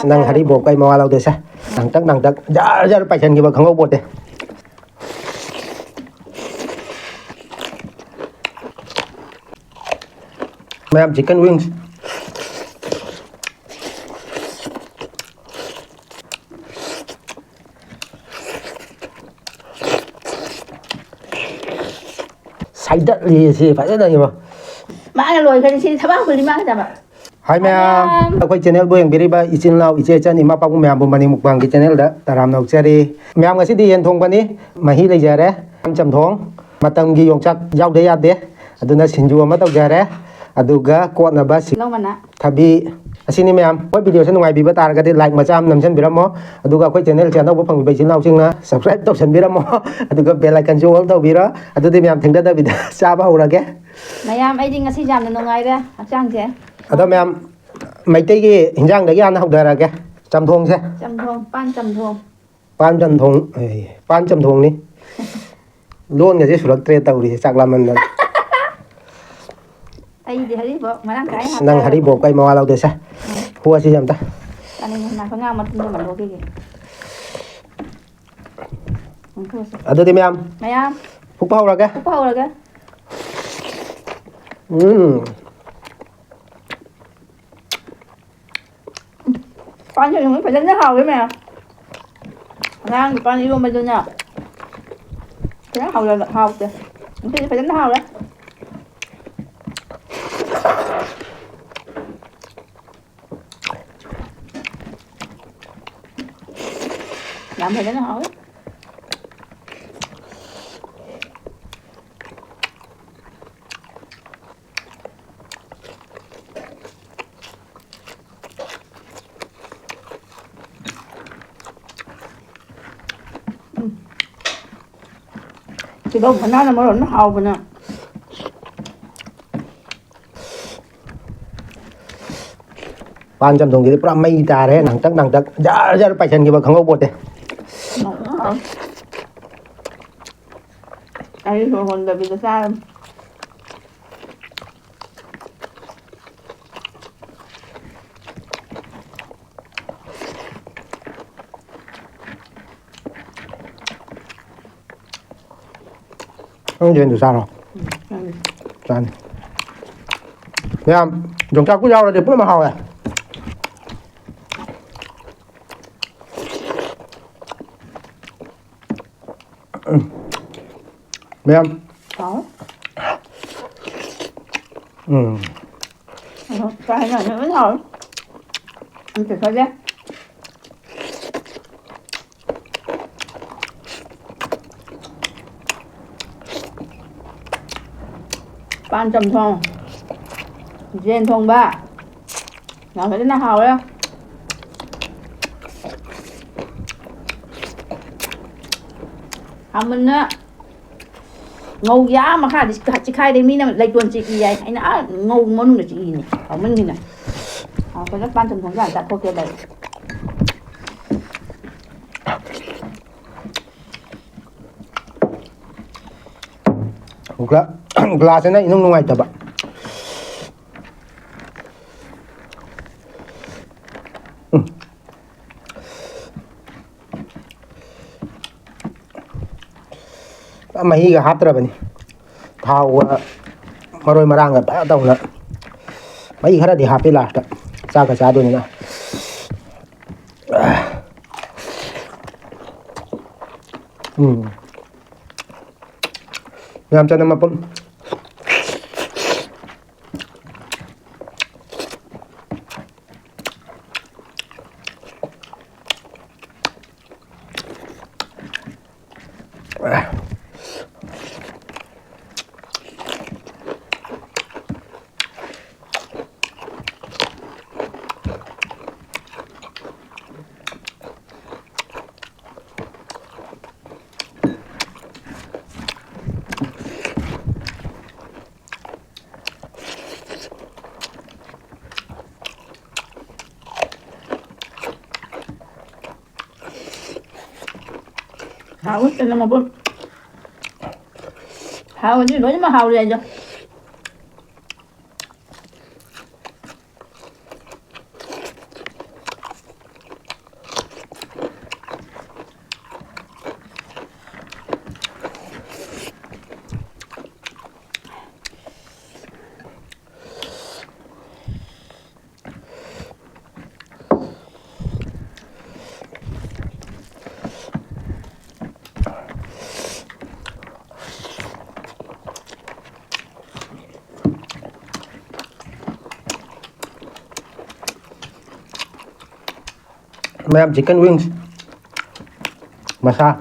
Nang hari bột cây màu lâu được sao? Nang tắc, dạ phải chân cái không có bột đấy. Ma'am, chicken wings. Say đất gì phải rất là nhiều mà. Mana loy kan si sabah ko lima ka ba? Hai ma'am, akwai channel bu yang biriba isin lau iche chan ima pa ku ma'am bu mani mukbang ki channel da taram nau chari. Ma'am ngasi di yen thong bani mahi lei jare chamthong matam gi yongchak yaw de yade aduna singju ama tau jare aduga ko na ba si Lo mana? thabi asini ma'am hoi video san ngai bi ba tar ga de like macham nam chan biramo aduga akwai channel channel bu phang bi isin lau singna subscribe tau san biramo aduga bell icon jo all tau bira adudi ma'am thengda da bi cha ba hura ge Mayam ai ding ngasi jam na ngai ra hakchang je. Ada ma'am mấy cái hình dạng đấy ăn học đời là cái chamthong xe Chamthong, pan chamthong. pan chamthong đi luôn cái gì surat tre tàu đi chắc là mình Ai di hari bo marang kai ha. năng hari bột cây màu lâu được sao hua gì ta Ani na ko nga mat ni man lo ki. ada di ma'am Mayam, phúc bao ra cái ko pa ka? Pan yo phải đánh hào cái mẹ. Ngang pan yêu mà nha. Đánh hào là hào kìa. Thì phải đánh hào đấy. Làm phải đánh hào đấy. Thì đâu phải nói là nó hầu mình nè. pan chamthong thì pra mấy ta đấy nặng tắc dạ phải chân cái không có bột đấy Ai rồi còn là bị sao? không chuyện được sao rồi chan ma'am dùng chắc của rau là được mà hào à ma'am Có. ừ Cái này nó thôi. Anh chỉ thôi chứ. Pan chamthong. Jen thong ba. Làm phải đến nào hào đấy. Mình á ngầu giá mà khai thì khai đến mi là lấy tuần chị gì vậy anh đã ngầu món là chị gì này ở mình như này cái nước ban trong giải đặt cô kia đây glass này nó ngoài tập ạ mấy cái hạt rồi vậy thao mà rồi mà đang ở bãi tàu nữa mấy cái hạt thì hạt đi là sao cả sao đôi nữa làm cho nó mà bún hào hết tên là mà bún hào chứ nói mà hào lên cho Ma'am, chicken wings. Masa.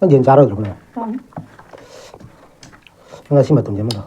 Ang jaro dulu na. Ang asin matum jaman dah.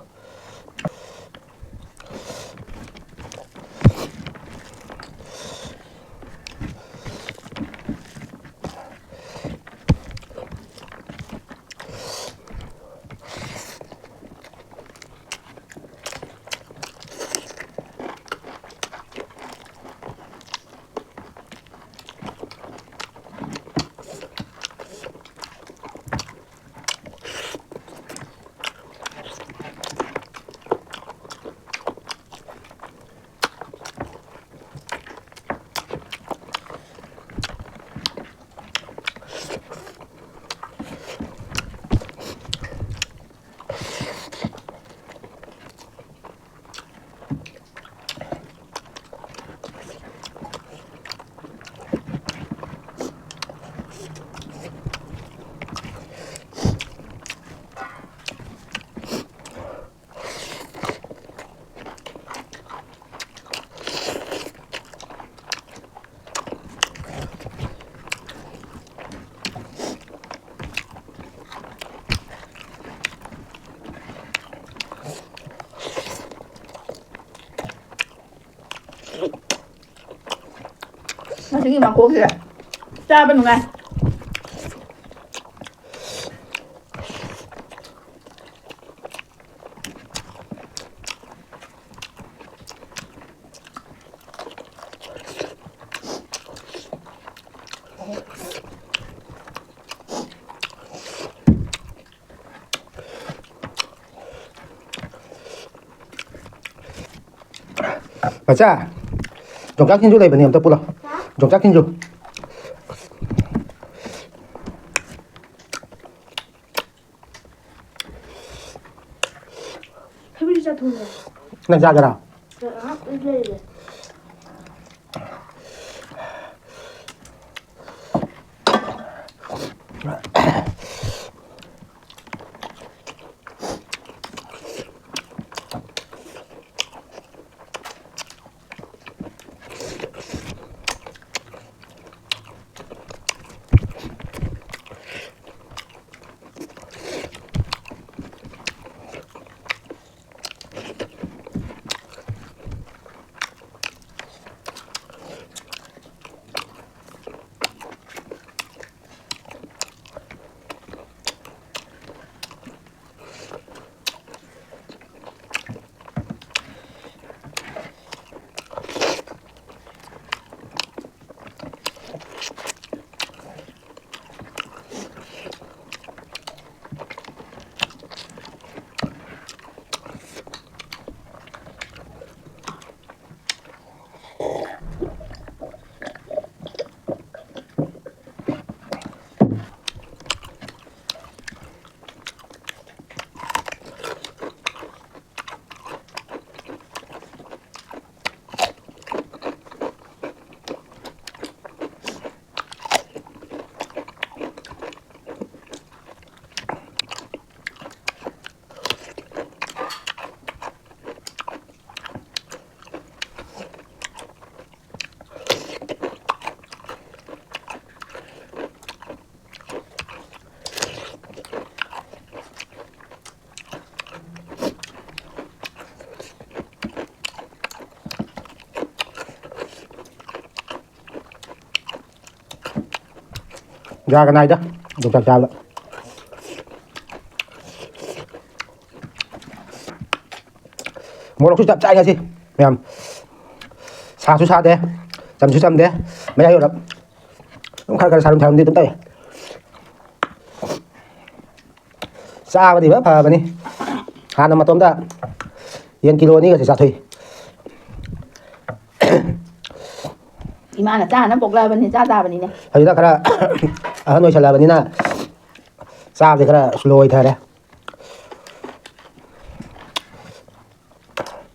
Sige, mangkok sila. Sa ba nung nga? Baca. Yongchak singju lai bani am ta pula. Yongchak singju. Bisa tunggu. Nang jaga. Ini. ra cái này đó dùng chặt chào lại một lúc chút chậm chạy nha chị mềm xa chút xa thế chậm chút chậm thế mấy ai hiểu được không khai cái xa đồng đi tấm tay xa mà thì bớt phà mà đi hà nằm mà tôm ta yên kilo ní cái gì thủy Ima là cha nó bộc ra bên này cha ta bên này nè. hay là cái là ở nơi trả lời bên này nè xa thì cái là lôi thôi đấy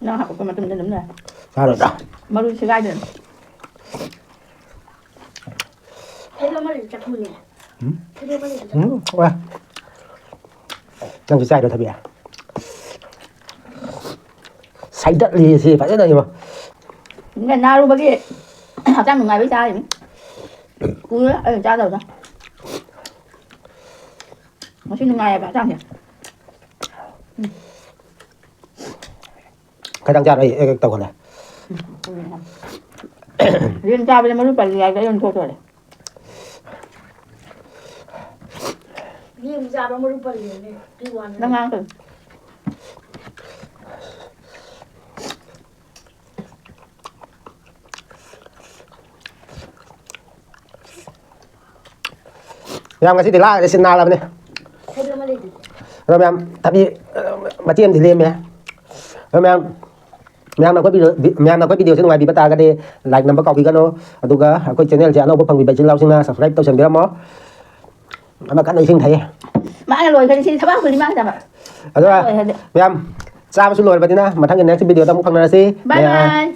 Nó học cái mà tụi mình đúng rồi. xa rồi đó Mà luôn sẽ gai được. 해도 말이 진짜 돈이야. 해도 말이 진짜. qua đang sai rồi thật bịa say đất gì gì phải rất là nhiều mà Ngày nào luôn bagi. Học trang một ngày với cha thì. Cứ ấy cha rồi đó. Nó xin một ngày bảo trang nhỉ. cái đang ra đây cái tàu này Riêng cha bây giờ mới lúc phải ngày cái lần thôi rồi. 니 의자 너무 빨리네. 그리고 왔네. Đang ngang rồi. em cái gì thì la cái xin nào làm này 해도 말이 돼. rồi em thậm chí mà chiêm thì liêm nhé rồi em nào có video trên ngoài bị bắt ta cái đi like nằm bắt copy cái nó tụi cái channel channel của phần bị bệnh trên lao xin subscribe tôi xem biết mó mà cái này xin thấy Mãi rồi cái xin thắp bác đi mang ra mà. rồi em sao mà xin lỗi vậy nè mà thằng này video tao muốn phần này gì Bye bye.